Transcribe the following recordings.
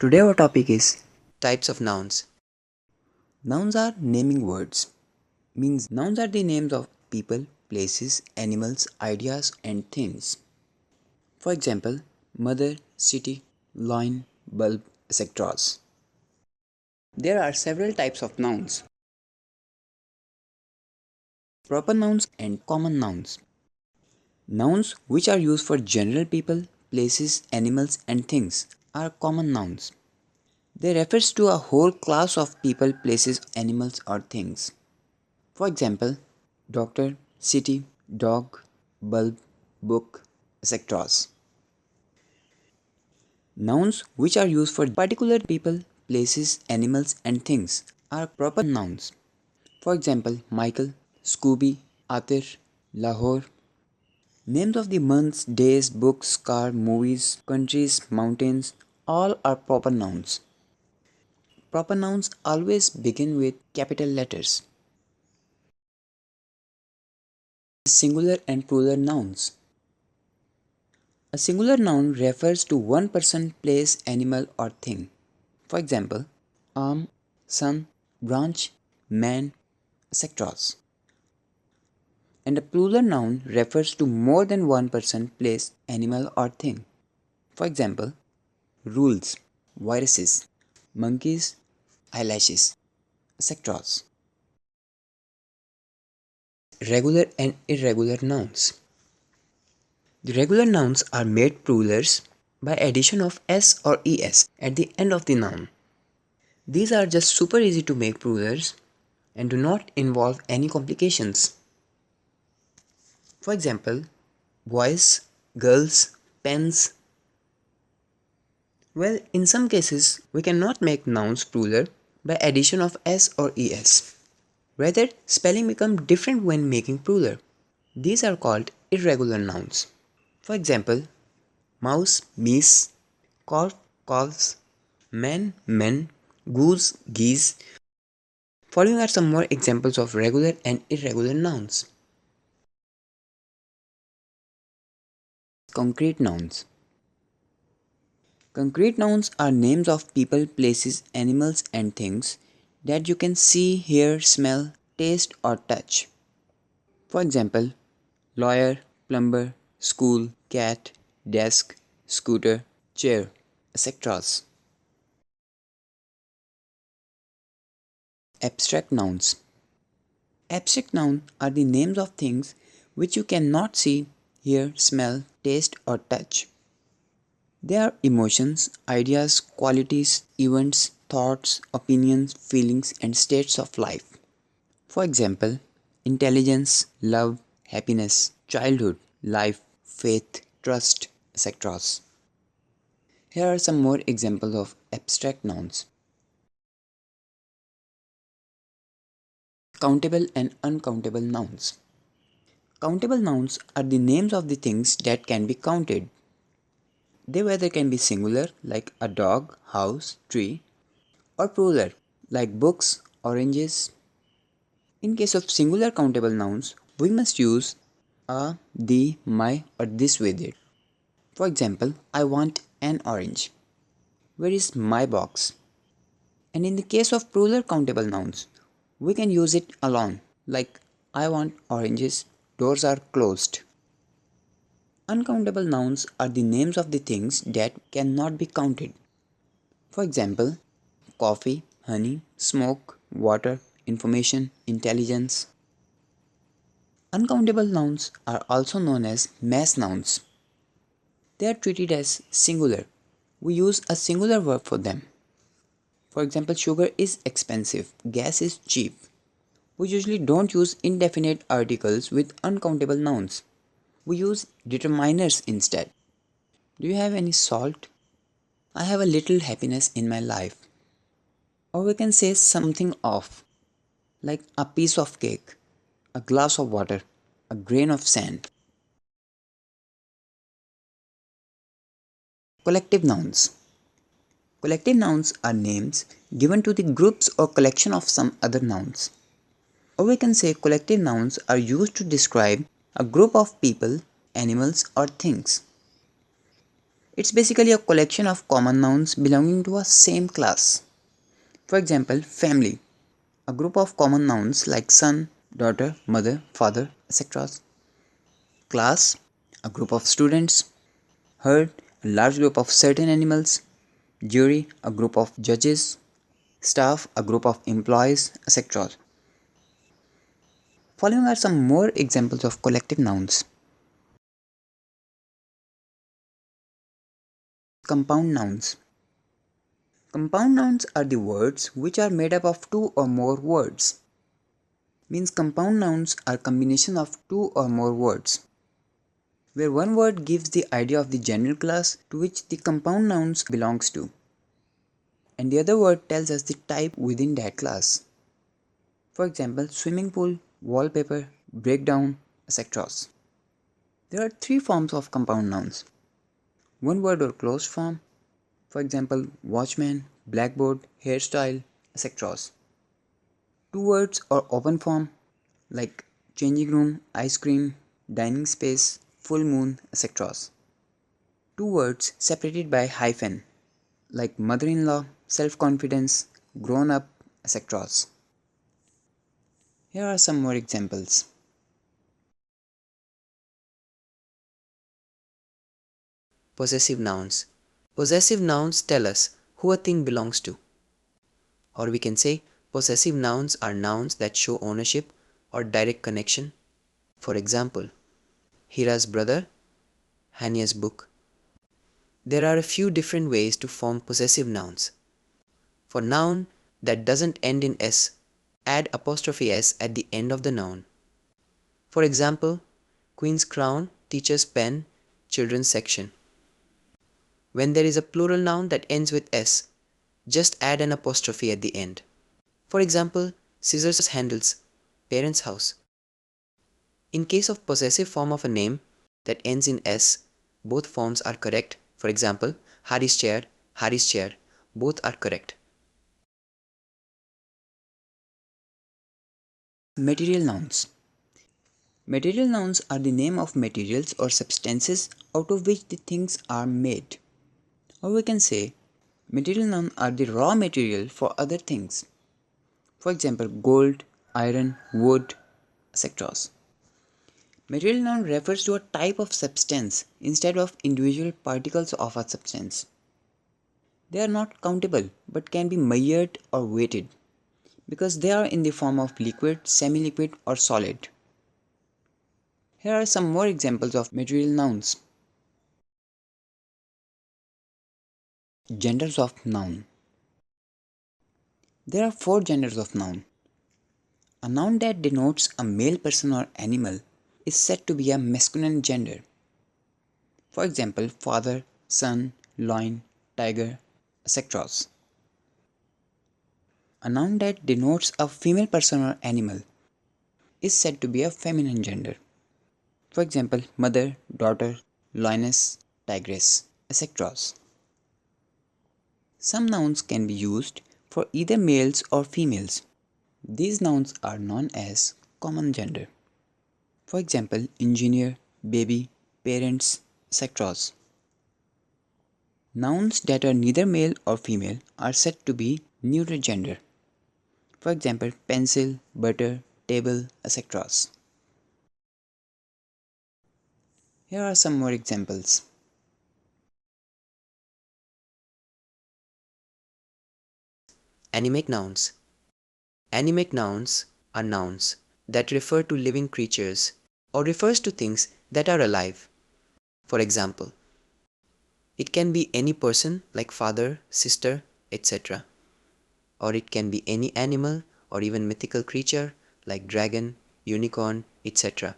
Today our topic is types of nouns. Nouns are naming words. Means nouns are the names of people, places, animals, ideas and things. For example, mother, city, lion, bulb, etc. There are several types of nouns. Proper nouns and common nouns. Nouns which are used for general people, places, animals and things are common nouns. They refers to a whole class of people, places, animals or things. For example, doctor, city, dog, bulb, book, etc. Nouns which are used for particular people, places, animals and things are proper nouns. For example, Michael, Scooby, Atir, Lahore. Names of the months, days, books, car, movies, countries, mountains, all are proper nouns. Proper nouns always begin with capital letters. Singular and plural nouns. A singular noun refers to one person, place, animal or thing. For example, arm, sun, branch, man, etc. And a plural noun refers to more than one person, place, animal or thing. For example, rules, viruses, monkeys, eyelashes, etc. Regular and irregular nouns. The regular nouns are made plurals by addition of s or es at the end of the noun. These are just super easy to make plurals and do not involve any complications. For example, boys, girls, pens. Well, in some cases, we cannot make nouns plural by addition of s or es. Rather, spelling becomes different when making plural. These are called irregular nouns. For example, mouse, meese, calf, calves, man, men, goose, geese. Following are some more examples of regular and irregular nouns. Concrete nouns. Concrete nouns are names of people, places, animals and things that you can see, hear, smell, taste or touch. For example, lawyer, plumber, school, cat, desk, scooter, chair, etc. Abstract nouns. Abstract nouns are the names of things which you cannot see, hear, smell, taste or touch. They are emotions, ideas, qualities, events, thoughts, opinions, feelings and states of life. For example, intelligence, love, happiness, childhood, life, faith, trust, etc. Here are some more examples of abstract nouns. Countable and uncountable nouns. Countable nouns are the names of the things that can be counted. They whether can be singular like a dog, house, tree, or plural like books, oranges. In case of singular countable nouns, we must use a, the, my or this with it. For example, I want an orange. Where is my box? And in the case of plural countable nouns, we can use it alone like I want oranges, doors are closed. Uncountable nouns are the names of the things that cannot be counted. For example, coffee, honey, smoke, water, information, intelligence. Uncountable nouns are also known as mass nouns. They are treated as singular. We use a singular verb for them. For example, sugar is expensive, gas is cheap. We usually don't use indefinite articles with uncountable nouns. We use determiners instead. Do you have any salt? I have a little happiness in my life. Or we can say something of, like a piece of cake, a glass of water, a grain of sand. Collective nouns. Collective nouns are names given to the groups or collection of some other nouns. Or we can say collective nouns are used to describe a group of people, animals or things. It's basically a collection of common nouns belonging to a same class. For example, family, a group of common nouns like son, daughter, mother, father, etc. Class, a group of students. Herd, a large group of certain animals. Jury, a group of judges. Staff, a group of employees, etc. Following are some more examples of collective nouns. Compound nouns. Compound nouns are the words which are made up of two or more words. Means compound nouns are combination of two or more words, where one word gives the idea of the general class to which the compound nouns belongs to, and the other word tells us the type within that class. For example, swimming pool, wallpaper, breakdown, etc. There are three forms of compound nouns. One word or closed form, for example, watchman, blackboard, hairstyle, etc. Two words or open form, like changing room, ice cream, dining space, full moon, etc. Two words separated by hyphen, like mother-in-law, self-confidence, grown-up, etc. Here are some more examples. Possessive nouns. Possessive nouns tell us who a thing belongs to. Or we can say possessive nouns are nouns that show ownership or direct connection. For example, Hira's brother, Hania's book. There are a few different ways to form possessive nouns. For noun that doesn't end in s, add apostrophe s at the end of the noun. For example, Queen's crown, teacher's pen, children's section. When there is a plural noun that ends with s, just add an apostrophe at the end. For example, scissors handles, parents' house. In case of possessive form of a name that ends in s, both forms are correct. For example, Hari's chair, both are correct. Material nouns. Material nouns are the name of materials or substances out of which the things are made. Or we can say, material nouns are the raw material for other things. For example, gold, iron, wood, etc. Material noun refers to a type of substance instead of individual particles of a substance. They are not countable but can be measured or weighted because they are in the form of liquid, semi-liquid or solid. Here are some more examples of material nouns. Genders of noun. There are four genders of noun. A noun that denotes a male person or animal is said to be a masculine gender. For example, father, son, lion, tiger, etc. A noun that denotes a female person or animal is said to be a feminine gender. For example, mother, daughter, lioness, tigress, etc. Some nouns can be used for either males or females. These nouns are known as common gender. For example, engineer, baby, parents, etc. Nouns that are neither male or female are said to be neuter gender. For example, pencil, butter, table, etc. Here are some more examples. Animate nouns. Animate nouns are nouns that refer to living creatures or refers to things that are alive. For example, it can be any person like father, sister, etc. Or it can be any animal or even mythical creature like dragon, unicorn, etc.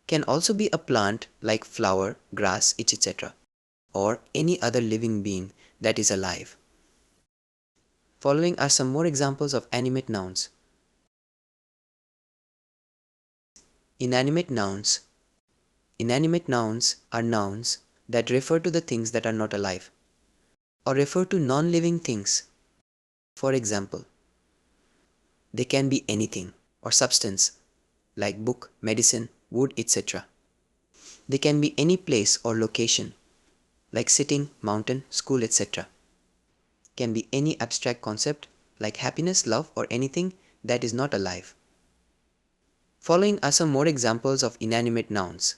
Can also be a plant like flower, grass, etc. Or any other living being that is alive. Following are some more examples of animate nouns. Inanimate nouns. Inanimate nouns are nouns that refer to the things that are not alive or refer to non-living things. For example, they can be anything or substance like book, medicine, wood, etc. They can be any place or location. like sitting, mountain, school, etc. Can be any abstract concept like happiness, love, or anything that is not alive. Following are some more examples of inanimate nouns.